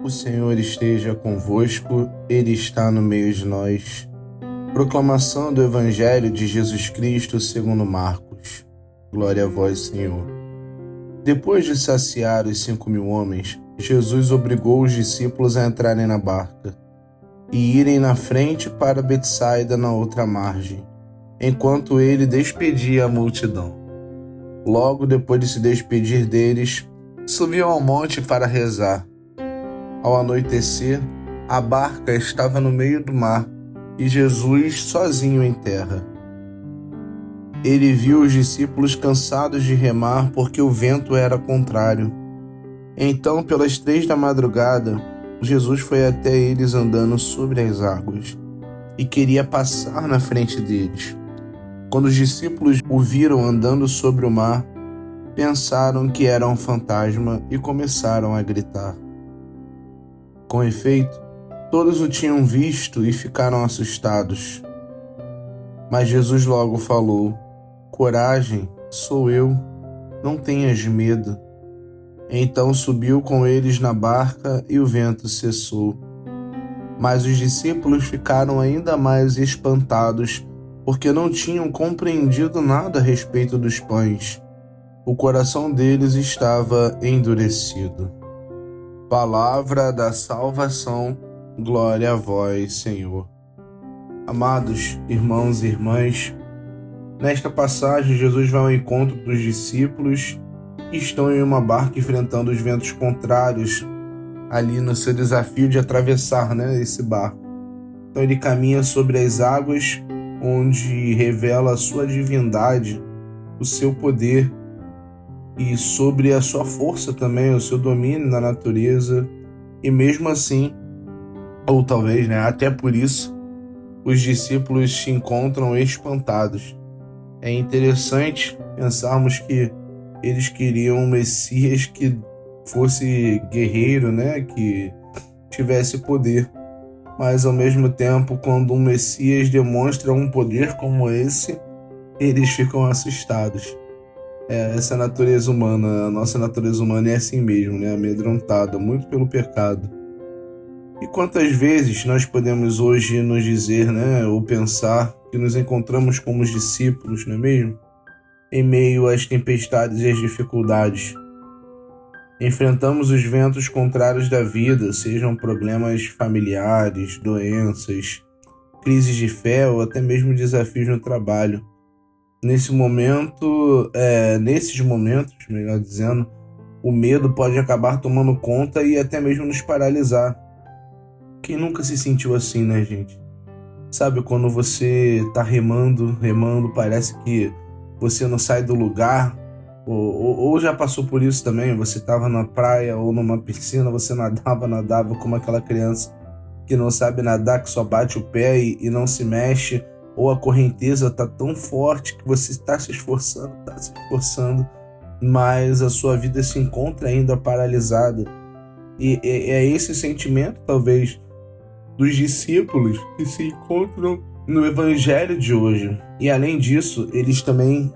O Senhor esteja convosco, Ele está no meio de nós. Proclamação do Evangelho de Jesus Cristo segundo Marcos. Glória a vós, Senhor. Depois de saciar os 5.000 homens, Jesus obrigou os discípulos a entrarem na barca e irem na frente para Betsaida na outra margem, enquanto ele despedia a multidão. Logo depois de se despedir deles, subiu ao monte para rezar. Ao anoitecer, a barca estava no meio do mar e Jesus sozinho em terra. Ele viu os discípulos cansados de remar porque o vento era contrário. Então, pelas 3 da madrugada, Jesus foi até eles andando sobre as águas e queria passar na frente deles. Quando os discípulos o viram andando sobre o mar, pensaram que era um fantasma e começaram a gritar. Com efeito, todos o tinham visto e ficaram assustados. Mas Jesus logo falou: "Coragem, sou eu, não tenhas medo." Então subiu com eles na barca e o vento cessou. Mas os discípulos ficaram ainda mais espantados, porque não tinham compreendido nada a respeito dos pães. O coração deles estava endurecido. Palavra da salvação, glória a vós, Senhor. Amados irmãos e irmãs, nesta passagem Jesus vai ao encontro dos discípulos que estão em uma barca enfrentando os ventos contrários ali no seu desafio de atravessar, esse barco. Então ele caminha sobre as águas, onde revela a sua divindade, o seu poder e sobre a sua força também, o seu domínio na natureza. E mesmo assim, ou talvez, até por isso, os discípulos se encontram espantados. É interessante pensarmos que eles queriam um Messias que fosse guerreiro, que tivesse poder. Mas ao mesmo tempo, quando um Messias demonstra um poder como esse, eles ficam assustados. Essa natureza humana, a nossa natureza humana é assim mesmo, amedrontada muito pelo pecado. E quantas vezes nós podemos hoje nos dizer, ou pensar que nos encontramos como os discípulos, não é mesmo? Em meio às tempestades e às dificuldades. Enfrentamos os ventos contrários da vida, sejam problemas familiares, doenças, crises de fé ou até mesmo desafios no trabalho. Nesses momentos, melhor dizendo, o medo pode acabar tomando conta e até mesmo nos paralisar. Quem nunca se sentiu assim, gente? Sabe, quando você tá remando, parece que você não sai do lugar, ou já passou por isso também, você estava na praia ou numa piscina, você nadava como aquela criança que não sabe nadar, que só bate o pé e não se mexe, ou a correnteza está tão forte que você está se esforçando, mas a sua vida se encontra ainda paralisada. E é esse sentimento, talvez, dos discípulos que se encontram no Evangelho de hoje. E além disso, eles também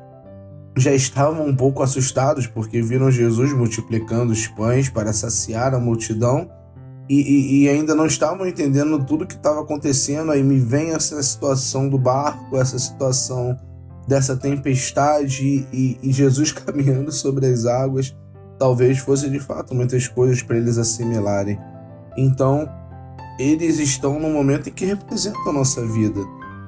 já estavam um pouco assustados porque viram Jesus multiplicando os pães para saciar a multidão e ainda não estavam entendendo tudo que estava acontecendo. Aí me vem essa situação do barco, essa situação dessa tempestade e Jesus caminhando sobre as águas. Talvez fosse de fato muitas coisas para eles assimilarem. Então, eles estão num momento em que representam a nossa vida.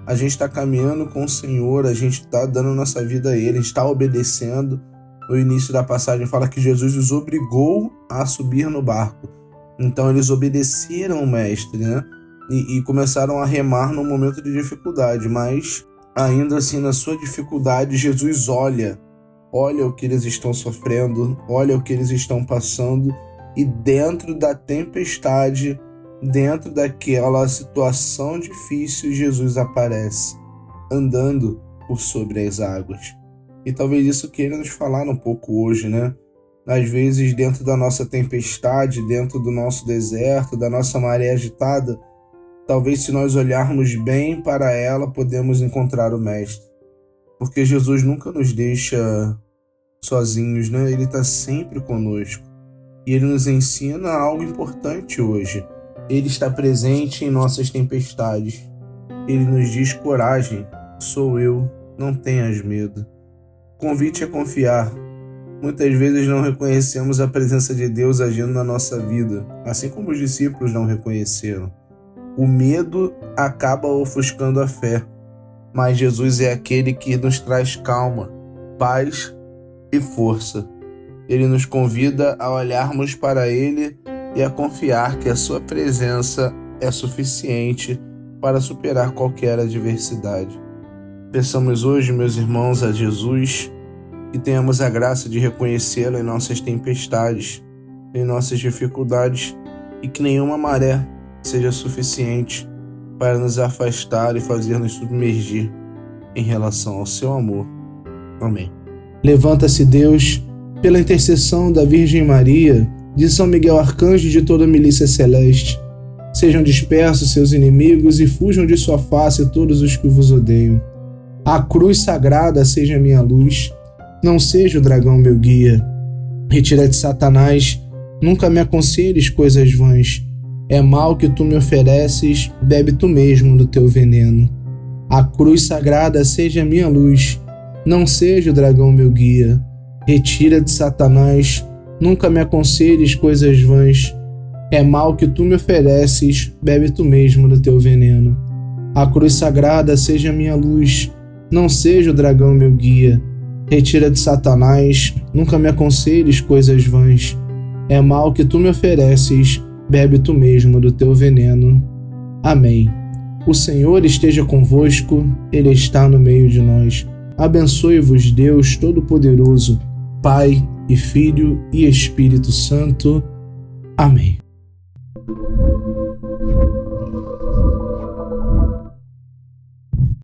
A gente está caminhando com o Senhor, a gente está dando nossa vida a Ele, a gente está obedecendo. No início da passagem fala que Jesus os obrigou a subir no barco. Então eles obedeceram o Mestre, e começaram a remar num momento de dificuldade. Mas ainda assim, na sua dificuldade, Jesus olha o que eles estão sofrendo, olha o que eles estão passando, e dentro da tempestade, dentro daquela situação difícil, Jesus aparece, andando por sobre as águas. E talvez isso queira nos falar um pouco hoje, Às vezes, dentro da nossa tempestade, dentro do nosso deserto, da nossa maré agitada, talvez se nós olharmos bem para ela, podemos encontrar o Mestre. Porque Jesus nunca nos deixa sozinhos, Ele está sempre conosco. E Ele nos ensina algo importante hoje. Ele está presente em nossas tempestades. Ele nos diz: coragem, sou eu, não tenhas medo. O convite é confiar. Muitas vezes não reconhecemos a presença de Deus agindo na nossa vida, assim como os discípulos não reconheceram. O medo acaba ofuscando a fé, mas Jesus é aquele que nos traz calma, paz e força. Ele nos convida a olharmos para Ele e a confiar que a sua presença é suficiente para superar qualquer adversidade. Peçamos hoje, meus irmãos, a Jesus que tenhamos a graça de reconhecê-lo em nossas tempestades, em nossas dificuldades, e que nenhuma maré seja suficiente para nos afastar e fazer-nos submergir em relação ao seu amor. Amém. Levanta-se, Deus, pela intercessão da Virgem Maria, de São Miguel Arcanjo e de toda a milícia celeste. Sejam dispersos seus inimigos e fujam de sua face todos os que vos odeiam. A cruz sagrada seja minha luz, não seja o dragão meu guia. Retira-te, Satanás, nunca me aconselhes coisas vãs. É mal que tu me ofereces, bebe tu mesmo do teu veneno. A cruz sagrada seja minha luz, não seja o dragão meu guia. Retira-te, Satanás, nunca me aconselhes coisas vãs. É mal que tu me ofereces, bebe tu mesmo do teu veneno. A cruz sagrada seja minha luz, não seja o dragão meu guia. Retira-te, Satanás, nunca me aconselhes coisas vãs. É mal que tu me ofereces, bebe tu mesmo do teu veneno. Amém. O Senhor esteja convosco, Ele está no meio de nós. Abençoe-vos Deus Todo-Poderoso, Pai e Filho e Espírito Santo. Amém.